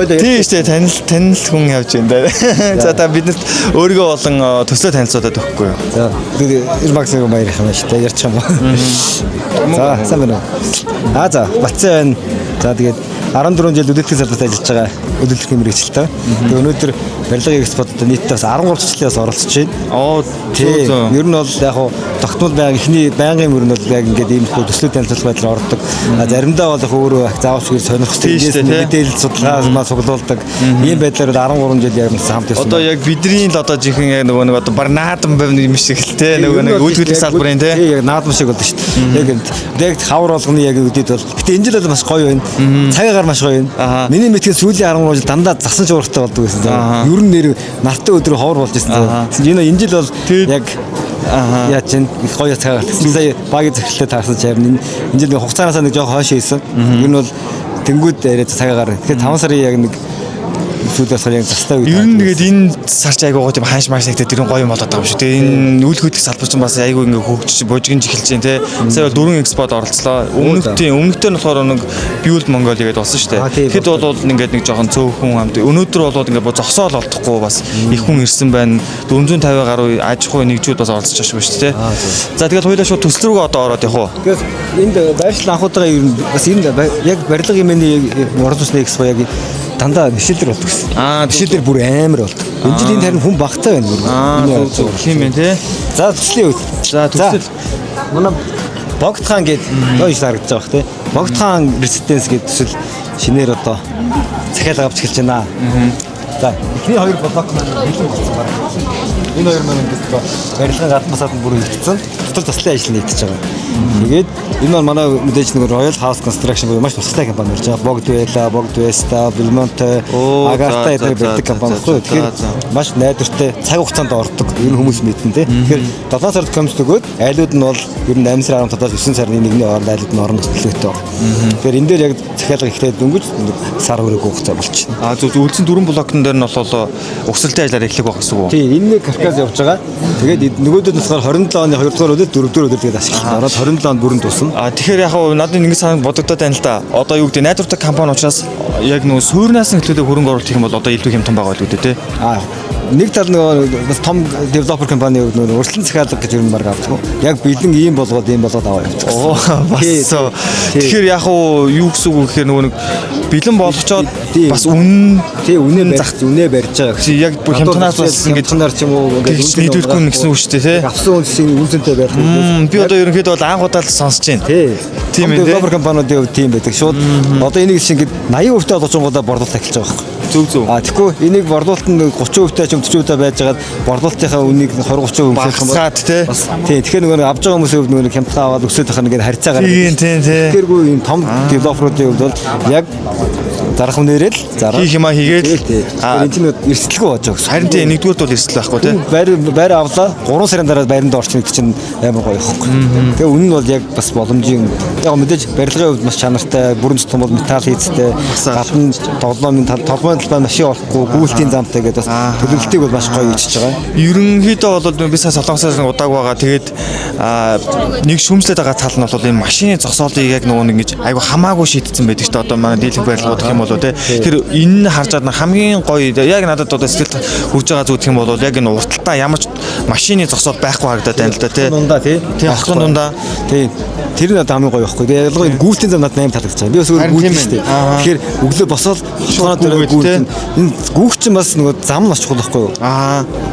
Тийм шүү дээ танил хүн явж байна. За та биднэрт өөрийгөө болон төсөө танилцуулаад өгөхгүй юу? За Ирмаксыг баяр хамаа шүү дээ ярьчих юм уу. За сайн байна уу. За Батцаа байна. За тэгээд 14 жил үдэлтийн салбарт ажиллаж байгаа үдэлтийн мэргэжилтэй. Тэгээд өнөөдөр барилгын экспортод нийтдээ бас 13 цэцлээс оролцож байна. Тийм. Ер нь бол яг хуу тогтмол байнг ихний байнгын мөр нь бол яг ингээд ийм төслүүд танилцуулах байдлаар ордог. Заримдаа бол өөрөө заавч хэр сонирхолтой мэдээлэл судалгаа маа цуглуулдаг. Ийм байдлаар 13 жил яг хамт явсан. Одоо яг бидний л одоо жинхэнэ нөгөө нэг одоо бар наадам байвны юм шиг л те нөгөө нэг үйлдвэрлэх салбарын те. Тийм яг наадам шиг болдог шүү дээ. Яг хавар болгоны яг үдээд бол. Гэтэ энэ жил бол маш гоё байна. Цагаагаар маш гоё байна. Миний мэдхийн сүүлийн 13 жил дандаа засан жуурхтай болдог гэсэн. Ер нь нэр нартай өдрөө ховор болж ирсэн. Энэ жил бол яг яа чин их гоё цагаар гэсэн. Сая багийн захирлаа таарсан чарна. Энэ жил хугацаанаас нэг жоох хойш хийсэн. Ер нь бол тэнгууд яриад цагаагаар. Тэгэхээр 5 сарын яг нэг сүүлээс яг застай үед. Ер нь тэгээд энэ сарч айгуу тийм хааш маш нэгтэй тэр гоё юм болоод байгаа юм шүү. Тэгээ энэ үйл хөдлөх салбар чинь бас айгуу ингээ хөгжиж бужигж эхэлж байна те. Сая бол 4 экспорт оролцлоо. Өмнөдөө нь болохоор нэг Build Mongolia гэдэг болсон шүү дээ. Тэгэхэд бол ингээд нэг жоохон цөөхөн хамт. Өнөөдөр бол ингээд зогсоол олдохгүй бас их хүн ирсэн байна. 450 гаруй аж ахуй нэгжүүд бас оролцож байгаа шүү дээ. За тэгээд хоёулаа шууд төсөл рүү одоо ороод явах уу. Тэгээд энд байршил анхудаага ер нь бас энэ яг барилга юмны оролцсон экспо яг дандаа бишэлдэр болдог гэсэн. Бишэлдэр бүр амар болдог. Энэ жил энэ харин хүн багтаа байна. Тийм байна те. За төслийн үед. За төсөл. Манай Богдхан гэдэг нөөж харагдаж байгаа те. Богдхан резиденс гэдэг төсөл шинээр одоо захиалга авч эхэлж байна. За эхний хоёр блок маань хэлэн болсон байна. Энэ хоёр маань ингээд барилгын гадна саад бүр хилцсэн. Дотор заслын ажил нэгдэж байгаа. Тэгээд энэ бол манай мэдээж нэг Royal House Construction буюу маш тустай компани болж байгаа. Богд Вэла, Богд Веста, Belmonte, Agartha гэдэг барилгын компани байхгүй. Тэгэхээр маш найдвартай цаг хугацаанд ордог. Энэ хүмүүс мэднэ те. Тэгэхээр 7 сард комисс өгөөд айлууд нь бол ер нь 8 сарын 17-аас 9 сарын 1-ний хооронд айлууд нь орно төлөвлөгөөтэй байна. Тэгэхээр энэ дээр яг захиалга ихлээд дөнгөж сар хүрээгүй хугацаа болчихно. Зөв үлдсэн 4 блокн дээр нь бол угсралтай ажиллаар эхлэх байх гэсэн үг. Тийм энэ нэг Кавказ явж байгаа. Тэгээд нөгөөдөө нь болохоор 27 оны 2 дугаар өдөр 4 дугаар өдөр тэгээд ашиглалт ороод 27 онд бүрэн тусна. Тэгэхээр яг надад нэг санаа бодогдоод байна л да. Одоо юу гэдэг найдвартай компани учраас яг нөгөө суурнаас нь хөтлөдөг хөрөнгө оруулалт хийх юм бол одоо илүү хямдхан байгаа л үүдээ те. Нэг тал нөгөө бас том девелопер компани нөгөө өрсөлдөн захиалга гэж юм баг авдаг. Яг бэлэн ийм болгоод аваа явдаг. Тэгэхээр яг юу гэсэн үг гэхээр нөгөө нэг бэлэн болгочоод бас үнэ зах үнэ барьж байгаа гэсэн. Яг бүр хямднаас бас ингэж хямднаар ч юм уу ингэж нийлүүлэхгүй гэсэн үг шүү дээ те. Авсан үнсийн үнцэнтэй байх. Би одоо ерөнхийдөө бол анх удаа л сонсож байна. Тийм ээ. Девелопер компаниудын хувьд тийм байдаг. Шууд одоо энийг шиг ингэж 80% олгочонгуудаа борлуулалт эхэлж байгаа байхгүй. Зөв. Тэгэхгүй энийг борлуулалт нь 30% ч 40% байж байгаад борлуулалтынхаа үнийг 20-30% өмсөх юм байна. Тийм. Тэгэхээр нөгөө авж байгаа хүмүүсийн хувьд нөгөө хямдхан аваад өсөж байгаа нэг харьцаагаар. Тийм. Тэгэхэргүй энэ том девелоперуудын хувьд бол яг зарах үнээрээ л хийх юмаа хийгээд энэ чинь эрсдэлгүй болж байгаа. Харин тийм нэгдүгээр бол эрсдэл байхгүй тийм. Байр авлаа 3 сарын дараа байранд орчих гэдэг чинь амар гоё ихгүй. Тэгээ үнэн нь бол яг бас боломжийн яг мэдээж барилгын хувьд маш чанартай, бүрэн зутган бол металл хийцтэй, гадна тоглоомын толгойн талбай машин орохгүй, гүйлтийн замтай гэдэг бас төлөвлөлтийг бол маш гоё ичж байгаа. Ерөнхийдөө бол би солонгосоос удааг байгаа. Тэгээд нэг шүүмжлээд байгаа тал нь бол энэ машины зогсоолыг яг нөгөө ингэж айгу хамаагүй шийдсэн байдаг ч одоо манай дийлэнх барилгууд гэх юм бол тэр энэ харж байгаа хамгийн гоё яг надад одоо сэтгэл хүрж байгаа зүйл гэх юм бол яг энэ урталтаа ямар ч машины зогсоол байхгүй харагдаад байна л да тий. Ахлын дундаа тий. Тэр нь хамгийн гоё байхгүй. Тэгээ ялгаа энэ гүйлтийн зам надад 8 таалагдаж байгаа. Би бас өөр гүйлтэн шүү дээ. Тэгэхээр өглөө босоод шуунаа дээр гүйлтэн энэ гүөх чинь бас нөгөө зам маш чухал байхгүй юу?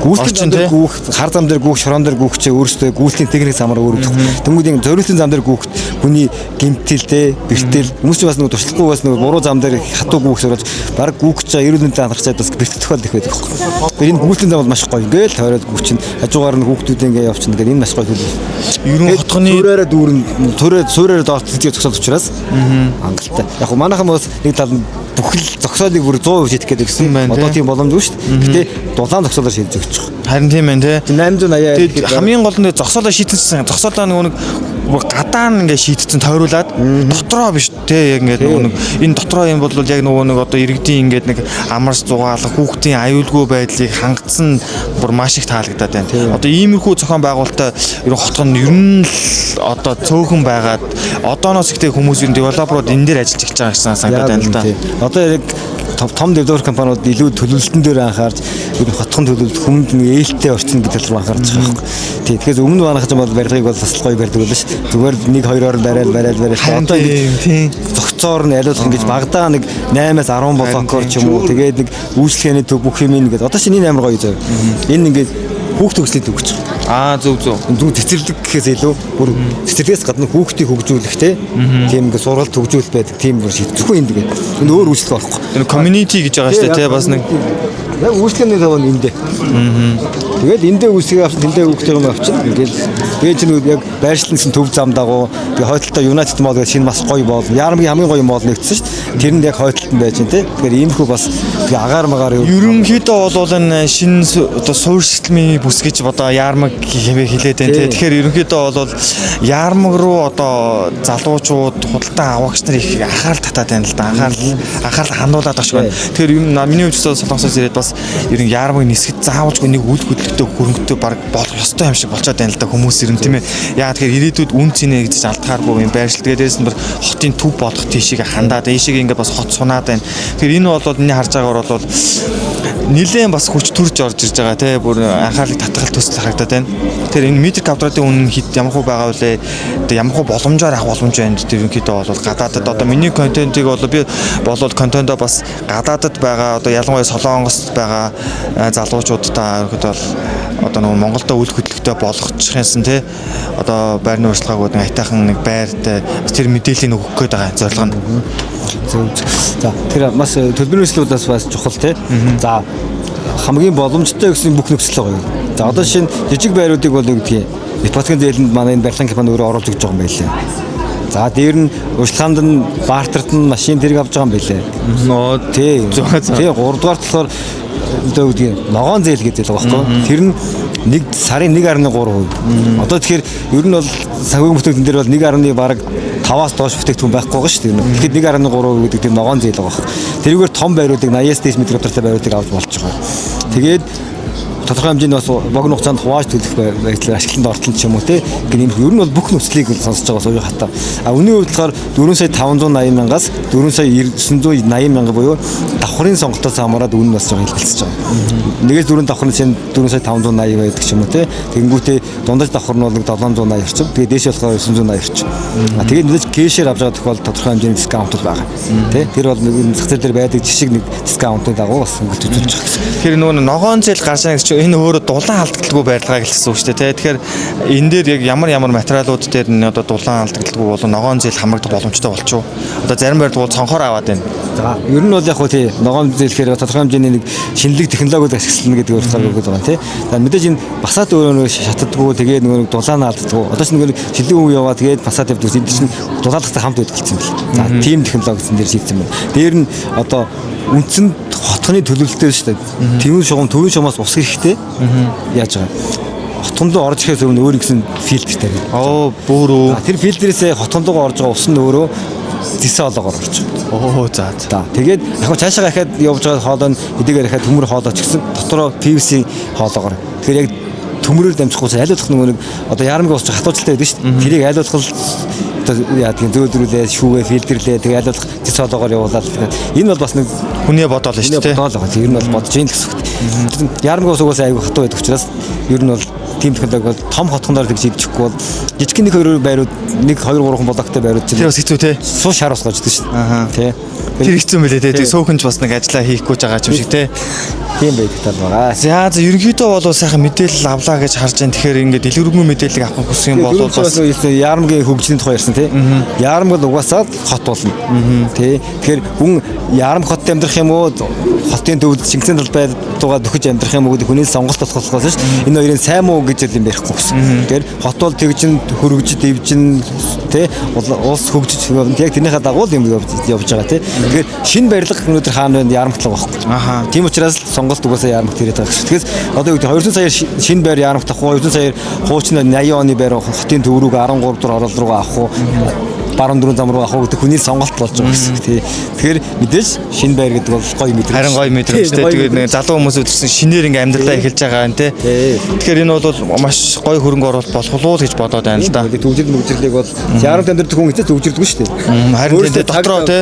Гүйлтийн зам дээр гүөх, хар зам дээр гүөх, шорон дээр гүөх чинь өөрөөсөө гүйлтийн техник замаар өөрөвдөх. Тэнгүүдийн зориултын зам дээр гүөхт хүний гэмтэлтэй, бэртэл хүмүүс чинь бас нөгөө тушлахгүй бас нөгөө буруу зам дээр хатуу гүөх сурж баг гүөх чинь эрүүл мэндийн анхаарчаад бас бэртэл тохиол их байдаг байхгүй. Тэр энэ гүйлтийн зам бол маш гоё. Ингээл тойроод гүөх чинь хажуугаар нь хүүхдүүд ингээ явчихна гэдэг энэ маш гоё зүйл. Ерөн хотгоны суураараа дүүрэн суураараа доорт зэжиг зогсоод учраас хангалттай. Яг гоо манайхан бас нэг тал бүхэл зогсоолыг бүр 100% шийдэх гэдэг гэсэн. Одоо тийм боломжгүй шүү дээ. Гэтэ дулаан зогсоолоор шийдэж өгч байгаа. Харин тийм байна те. 880 хамгийн гол нь зогсоолоо шийдчихсэн. Зогсоолоо нэг гадаа нь ингээ шийдсэн тойруулаад дотроо биш те. Яг ингээ нэг энэ дотроо юм бол яг нэг одоо иргэдийн ингээ нэг амарс зугаалах хүүхдийн аюулгүй байдлыг хангацсан бүр маш их таалагдаад байна. Одоо иймэрхүү зохион байгуулалтаа ерөн хотгон ер нь одоо цөөхөн байгаад одооноос ихтэй хүмүүс ер нь девелоперууд энэ дээр ажиллаж байгаа гэсэн санагдаад байна л да. Одоо яг том девелопер компаниуд илүү төлөвлөлтөн дээр анхаарч хотхон төлөвлөлт хүмүүнд нэг ээлтэй орчин гэдэг рүү анхаарч байгаа байхгүй. Тийм. Тэгэхээр өмнө манайх ч бол барилгыг бол бас гоё барьдаг байлаа шүү. Зүгээр 1-2-оор бариад одоо тийм зогцоор нь алиулах ингэж багадаа нэг 8-аас 10 блокоор ч юм уу тэгээд нэг үйлчлэгээний төв бүх юм ингээд одоо чинь энэ амар гоё зав. Энэ ингээд хүүхд төгслийн төв гэж. зөв Зүг цэцэрлэг гэхээс илүү бүр цэцэрлэгээс гадна хүүхдийг хөгжүүлэх тийм ингээд сургалт хөгжүүл байдаг тийм бүр шийдвэргүй юм тэгээд энэ өөр үйлчлэг орохгүй. Энэ community гэж байгаа шүү дээ тий бас нэг яг үйлчлэгээний тав нь эндээ. Тэгээд эндээ үйлчлэгээ авч тэндээ хүүхдийн юм авчин ингээд тэгээд чинь яг байршлансан төв зам дагуу тэгээд хойдолтой United Mall гэх шинэ бас гоё боол. Яармгийн хамгийн гоё моол нэгдсэн шүү дээ. Тэр нь яг хойдолд нь байж байна тий. Тэгэхээр иймэрхүү бас агаар магаар ерөнхийдөө бол энэ шинэ одоо суурьшилтмийн бүс гэж одоо яармаг хэмээн хэлээд байна тий. Тэгэхээр ерөнхийдөө бол яармаг руу одоо залуучууд худалдан аваагч нар их анхаарал татаад байна л да. Анхаарал хандуулаад багш байна. Тэгэхээр юм миний хувьд солонгосоос ирээд бас ерөн яармаг нисгэд заавалжгүй нэг үйл хөдлөлтөй хөрөнгөтэй баг болох ёстой юм шиг болчиход байна л да хүмүүс ирэн тийм ээ. Яагаад тэгэхээр ирээдүйд үн цэнэ гэж алдахааргүй юм байршил. Дээрээс нь хотын төв болох тийшээ хандаад ийшээ ингээд бас хот сунаад байна. Тэгэхээр энэ бол миний харж байгаагаар бол нэлээд бас хүч төрж орж ирж байгаа тий. Бүр анхаарлыг татгал төсөл харагдаад байна. Тэгэхээр энэ метр квадратын үнэ хэд ямар хөө байгаа вүлээ. Одоо ямар хөө боломжоор авах боломж байна. Тэр ерөнхийдөө бол гадаадад одоо миний контентыг бол би болоод контентоо бас гадаадад байгаа одоо ялангуяа Солонгост байгаа залуучуудтай ерөнхийдөө бол одоо нөгөө Монголдо үйл хөдлөлтөй болгочихсан тий. Одоо байрны урьдчилгааг нэг айтайхан нэг байртай тэр мэдээллийг өгөх гээд байгаа зорилго нь. За тэр бас төлбөрөөслүүдээс бас чухал тий. За хамгийн боломжтой гэсэн бүх нөхцөл байгаа юм. За одоо шинэ жижиг байруудыг бол юу гэдгийг ипотекийн зээлэнд манай энэ барилгын компани өөрөө оруулж өгч байгаа юм байлээ. За дээр нь урьдчилгаанд нь бартерт нь машин тэрэг авч байгаа юм байлээ. Тий. Тий 3 дугаар болохоор одоо үгүй ногоон зээл гэдэг л байгаа байхгүй. Тэр нь нэг сарын 1.3%. Одоо тэгэхээр ер нь бол санхүүгийн бүтээгдэхүүн дээр бол 1.1 бараг 5-аас доош бүтээгдэхүүн байхгүй байгаа шүү дээ. Тэгэхэд 1.3% гэдэг тийм ногоон зээл байгаа байхгүй. Тэрүүгээр том байруудыг 80-аас дээш метр квадраттай байруудыг авч болж байгаа. Тэгээд тодорхой хэмжээний бас богино хугацаанд хувааж төлөх байдлаар ашиглалтанд ортол ч юм уу те гэх юм ер нь бол бүх нөхцөлийг сонсож байгаа суугийн хатаа. Үнийн хувьд болохоор 4 сая 580 мянгаас 4 сая 980 мянга буюу давхрын сонголтоос хамаараад үнэ бас жоо хэлэлцэж байгаа. Нэгээс 4 давхрын чинь 4 сая 580 байдаг ч юм уу те. Тэгэнгүүтээ дундаж давхар нь бол 780 орчим. Тэгээд дээш болохоор 980 орчим. Тэгээд мэдээж кэшээр авч байгаа тохиолдолд тодорхой хэмжээний дискаунт байгаа. Тэ тэр бол нэг зах зээл дээр байдаг жишг нэг дискаунтын дагуу бас ингэж үзүүлж байгаа гэсэн. Тэр нөгөө ногоон зээл гарч байгаа гэж энэ өөрөө дулаан алдагдaltaгүй байрлага гэлсэн үг шүү дээ. Тэгэхээр энэ дээр яг ямар материалууд дээр нь одоо дулаан алдагдaltaгүй болон ногоон зээл хамрагдах боломжтой болчихоо. Одоо зарим байрлалууд цонхоор аваад байна. За ер нь бол яг хөө тий ногоон зээлхээр тодорхой хэмжээний нэг шинэлэг технологиуд ашиглана гэдэг утгаар өгöd байгаа тий. За мэдээж энэ басаад өөрөө шатдаггүй тэгээд нөгөө дулаан алддаггүй. Одоо ч нөгөө шилдэг үе яваа тэгээд басаад явдаг. Энд чинь дулаалгатай хамт байдаг гэсэн бэл. За тийм технологи дээр шийдсэн байна. Дээр нь одоо үндсэнд хотхны төлөвлөлттэй шүү дээ. Төвийн шугамаас ус хэрэгтэй. Яаж байгаа. Хотхон руу орж ирэхээс өмнө өөр гэсэн фильтр тавина. Бөөрөө. Тэр фильтрээс хотхон руу орж байгаа ус нь өөрөө зэсэ хоолоогоор орж байгаа. За. Тэгээд яг цаашаа дахиад явж байгаа хоолой нь эдгээр дахиад төмөр хоолой ч гэсэн дотороо PVC хоолоогоор. Тэгэхээр яг төмөрөөр дамжихгүй айлуулах нэг одоо яармгийн ус хатууцалтай байдаг шүү дээ. Тэрийг айлуулах одоо яадгийн зөөдрүүлээ, шүүгээ, фильтрлээ, тэгээ айлуулах зэс хоолоогоор явуулаад энэ бол бас нэг хүний бодол шүү дээ. Бодол байгаа. Тэр нь бол бодож ийн гэсэн үг. Яармгийн ус угаасаа аюу хатуу байдаг учраас ер нь бол тийм технологи бол том хотгоноор тэгж хийчихгүй бол жижиг 1-2 байрууд 1-2-3 блоктой байрууд чинь тэр бас хэцүү те. Суу шар ус гаж дээ шүү дээ. Тэр хэцүү мөлий те. Тэг сөөхөнч бас нэг ажиллаа хийхгүй байгаа юм шиг те. Тийм байдаг тал байгаа. За ерөнхийдөө бол сайхан мэдээлэл авлаа гэж харж байна. Тэгэхээр ингээд дэлгэрэнгүй мэдээллийг авах хүсэх юм бол бас яармгийн хөгжлийн тухай ярьсан тий. Яарм бол угаасаа хот болно. Тий. Тэгэхээр хүн яарм хотод амьдрах юм уу? Хотын төвд Чингисийн талбай тугаа дөхөж амьдрах юм уу гэдэг хүний сонголт болохоос шүү дээ. Энэ хоёрын сайн муу гэж юм ярихгүй гэсэн. Тэгэхээр хот бол тэгжин хөргөж дэвжин тий. Улс хөгжиж яг тэрнийхээ дагуу юм явж байгаа тий. Тэгэхээр шинэ барилга өнөөдөр хаана байна? Яармтлаг байхгүй. Тийм учраас сонголт угаасаа яармт ирээд байгаа шүү. Тэгэхээр одоо юу гэдэг 200 саяар шинэ байр яармт авах уу? 200 саяар хуучин 80 оны байр хотын төв рүү 13 дугаар орол руу авах уу? баруун дөрөв зам руу авах гэдэг хүний сонголт болж байгаа гэсэн. Тэгэхээр мэдээж шинэ байр гэдэг бол гоё мэдрэмж. Харин гоё мэдрэмж те. Тэгээд нэг залуу хүмүүс өдөрсөн шинээр ингээ амьдралаа эхэлж байгаа юм те. Тэгэхээр энэ бол маш гоё хөрөнгө оруулалт болох уу гэж бодоод байна л да. Төвжирд мөгжрлийг бол яаран амьдрэх хүн хэзээ төвжирдэггүй шүү дээ. Харин тэ дотроо те.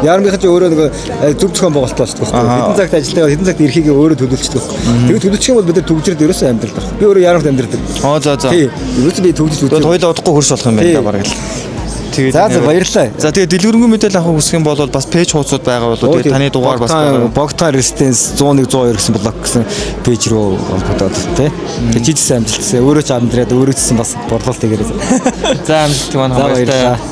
Яармынхаа чи өөрөө нэг зөв зохион байгуулалт шүү дээ. Хэдэн цагт ажиллагаа хэдэн цагт эрхийгээ өөрөө төлөвлөждөг. Тэгээд төлөвлөчих юм бол бид нар төвжирд ерөөсөө амьдрал. Би өөрөө яарамд амьдрдаг. За. Ерөөсөө би төвжиж үзээ. Тэгээд хоёул удахгүй хөрш болох юм байна да бараг л. Тэгээд за баярлалаа. За тэгээд дэлгэрэнгүй мэдээлэл авах хүсэх юм бол бас пэйж хуудасууд байгаа болоо тэгээд таны дугаар бас байгаа. Bogtan Resistance 101 102 гэсэн блог гэсэн пэйж рүү холбогдоод тий. Тэгээд жижиг сайн амжилтсан. Өөрөө ч амьдраад өөрөө ч гэсэн бас борлуулалт хийгээрэй. За амжилт байна баярлалаа.